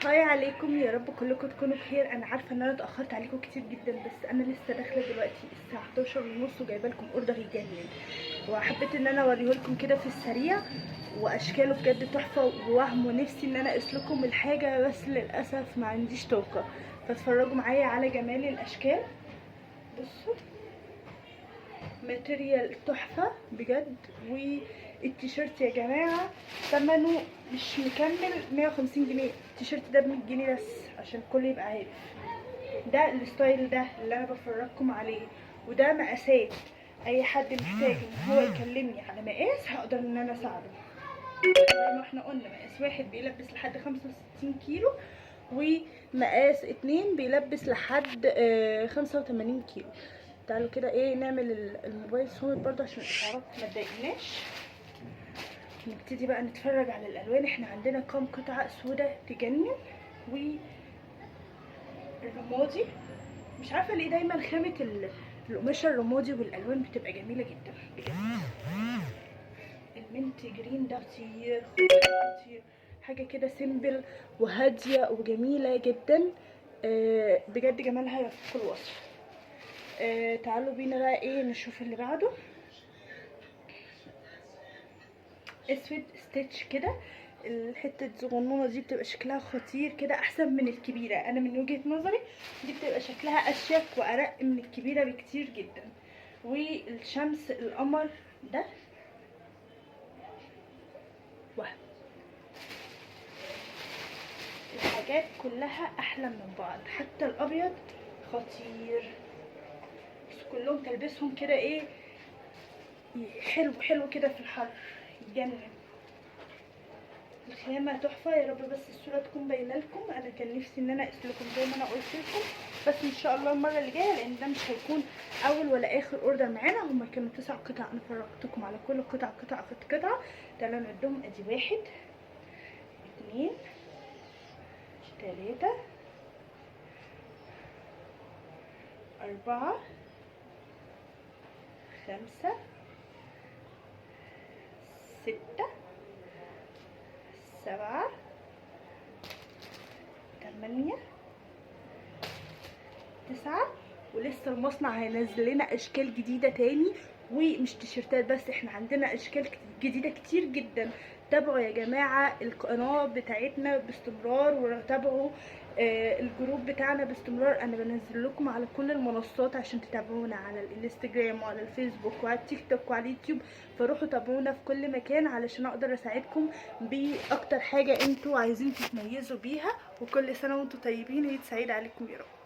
هاي عليكم، يا رب كلكم تكونوا بخير. انا عارفه ان انا اتاخرت عليكم كتير جدا، بس انا لسه داخله دلوقتي الساعه 11:30 وجايبه لكم اوردر يجنن، وحبيت ان انا اوريه لكم كده في السريع. واشكاله بجد تحفه ووهم، ونفسي ان انا اقيس لكم الحاجه، بس للاسف ما عنديش طاقه. فاتفرجوا معايا على جمال الاشكال. بصوا، ماتيريال تحفه بجد. والتيشيرت يا جماعه ثمنه مش مكمل 150 جنيه. التيشيرت ده ب100 جنيه بس، عشان الكل يبقى عارف. ده الستايل ده اللي انا بفرجكم عليه، وده مقاسات. اي حد محتاج ان هو يكلمني على مقاس هقدر ان انا اساعده. زي ما احنا قلنا، مقاس واحد بيلبس لحد 65 كيلو، ومقاس 2 بيلبس لحد 85 كيلو. تعالوا كده نعمل الموبايل صامت برضه عشان الاشعارات ما تضايقناش. نبتدي بقى نتفرج على الالوان. احنا عندنا كام قطعه سودا تجنن، والرمادي. مش عارفه ليه دايما خامه القماشه الرمادي والالوان بتبقى جميله جدا بجد. المنت جرين ده خطير خطير، حاجه كده سيمبل وهاديه وجميله جدا. بجد جمالها يفوق الوصف. تعالوا بينا بقى نشوف اللي بعده. اسود ستيتش كده. الحته الصغنونه دي بتبقى شكلها خطير كده، احسن من الكبيره. انا من وجهه نظري دي بتبقى شكلها اشيك وارق من الكبيره بكتير جدا. والشمس القمر ده وهم. الحاجات كلها احلى من بعض، حتى الابيض خطير. بس كلهم تلبسهم كده حلو حلو كده في الحر، يتجنن. الخامه تحفه. يا رب بس الصوره تكون باينه لكم. انا كان نفسي ان انا اقيس لكم زي ما انا قلت لكم، بس ان شاء الله المره اللي جايه، لان ده مش هيكون اول ولا اخر اوردر معانا. هما كانوا 9 قطع، انا فرجتكم على كل قطعه قطعه في قطعه. تعالوا نعدهم. ادي 1 2 3 4 5 6 7 8 9. ولسه المصنع هينزل لنا اشكال جديده تاني، ومش تيشيرتات بس، احنا عندنا اشكال جديده كتير جدا. تابعوا يا جماعه القناه بتاعتنا باستمرار، وتابعوا الجروب بتاعنا باستمرار. انا بنزل لكم على كل المنصات عشان تتابعونا على الانستجرام وعلى الفيسبوك وعلى التيك توك وعلى اليوتيوب. فروحوا تابعونا في كل مكان علشان اقدر اساعدكم باكتر حاجه انتوا عايزين تتميزوا بيها. وكل سنه وانتوا طيبين، عيد سعيد عليكم يا رب.